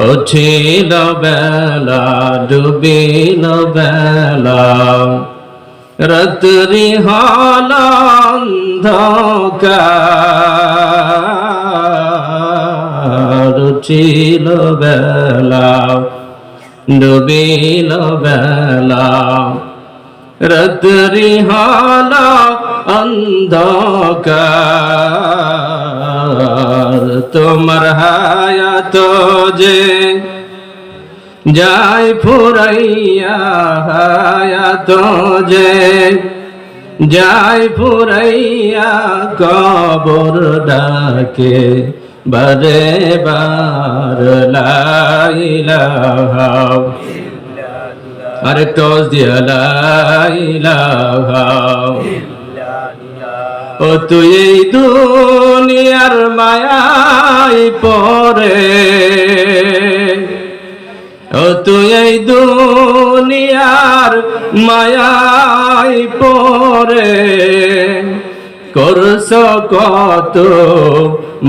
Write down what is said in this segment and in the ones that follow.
উঠিল বেলা ডুবিল বেলা রাত্রি হল অন্ধকার উঠিল বেলা ডুবিল বেলা রাত্রি হল অন্ধকার তোমার হায়াত যে যাই ফুরাইয়া হায়াত যে যাই ফুরাইয়া কবর ডাকে বারে বার লা ইলাহা আরে টস দিয়া লা ইলাহা ও তুই এই দুনিয়ার মায়ায় পড়ে ও তুই এই দুনিয়ার মায়ায় পড়ে করছ কত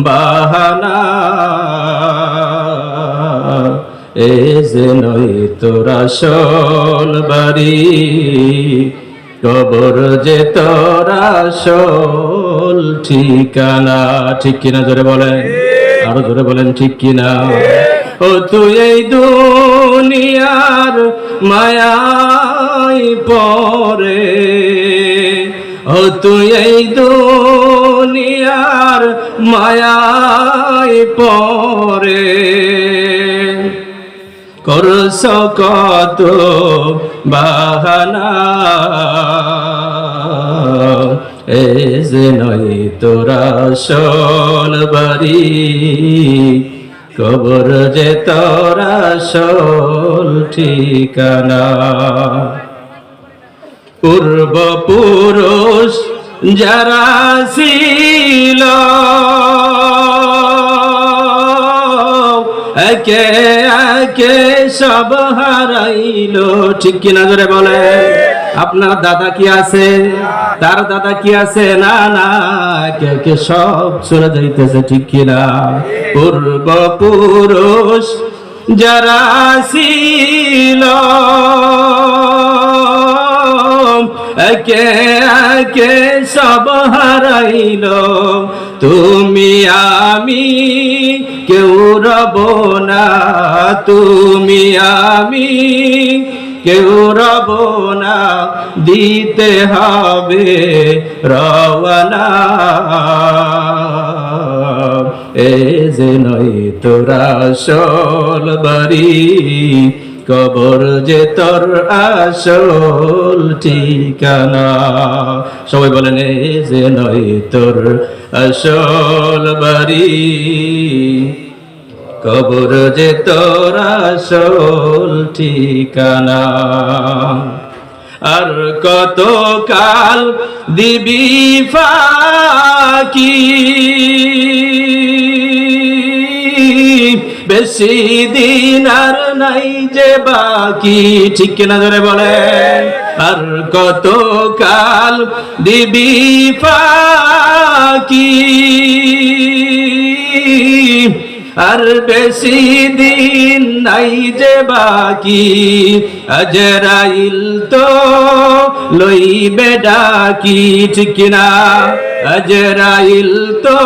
বাহানা এ যে নই তোর আসল বাড়ি কবর যে তোর আসল ঠিকানা। ঠিক কিনা জোরে বলেন, আরো জোরে বলেন ঠিক কিনা। ও তুই এই দুনিয়ার মায়ায় পড়ে ও তুই এই দুনিয়ার মায়ায় পড়ে করছ কত বাহানা এ যে নয় তোর আসল বাড়ি কবর যে তোর আসল ঠিকানা। পূর্বপুরুষ যারা ছিল একে একে সব হারাইলো। ঠিক কিনা জোরে বলে। আপনার দাদা কি আছে, তার দাদা কি আছে, না না একে একে সব চলে যাইতেছে। ঠিক কিনা। পূর্বপুরুষ যারা ছিল একে একে সব হারাইল, তুমি আমি কেউ রব না, তুমি আমি কেউ রব না, দিতে হবে রওয়ানা এ যে নয় তোর আসল বাড়ি কবর যে তোর আসল ঠিকানা। সবাই বলেন এ যে নয় তোর আসল বাড়ি কবর যে তোর আসল ঠিকানা। আর কত কাল দিবি ফাঁকি বেশি দিন আর নাই যে বাকি। ঠিক কিনা ধরে বলেন। আর কত কাল দিবি ফাঁকি আর বেশি দিন নাই যে বাকি। আজরাইল তো লইবে ডাকি। ঠিক কিনা। আজরাইল তো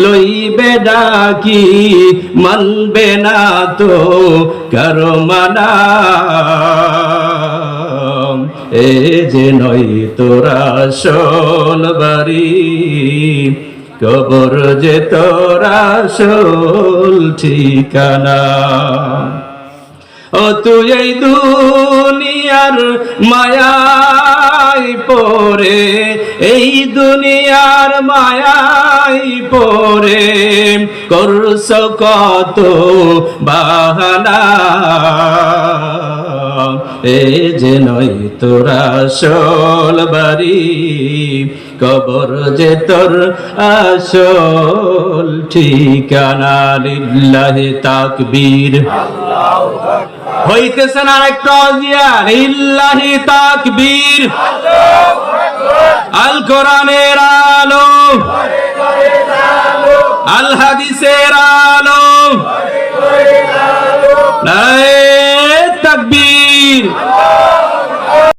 লইবে ডাকি, মানবে না তো কারো মানা এ যে নয় তোর আসল বাড়ি কবর যে তোর আসল ঠিকানা। ও তুই এই দুনিয়ার মায়ায় পড়ে এই দুনিয়ার মায়ায় পড়ে করছ কত বাহানা এ যে নয় তোর আসল বাড়ি কবর যে তোর আসল ঠিকানা। লিল্লাহি তাকবীর। হইতেছে না আরেকটা দিয়া লিল্লাহি তাকবীর। আল কোরআনের আলো, আল হাদিসের আলো, লা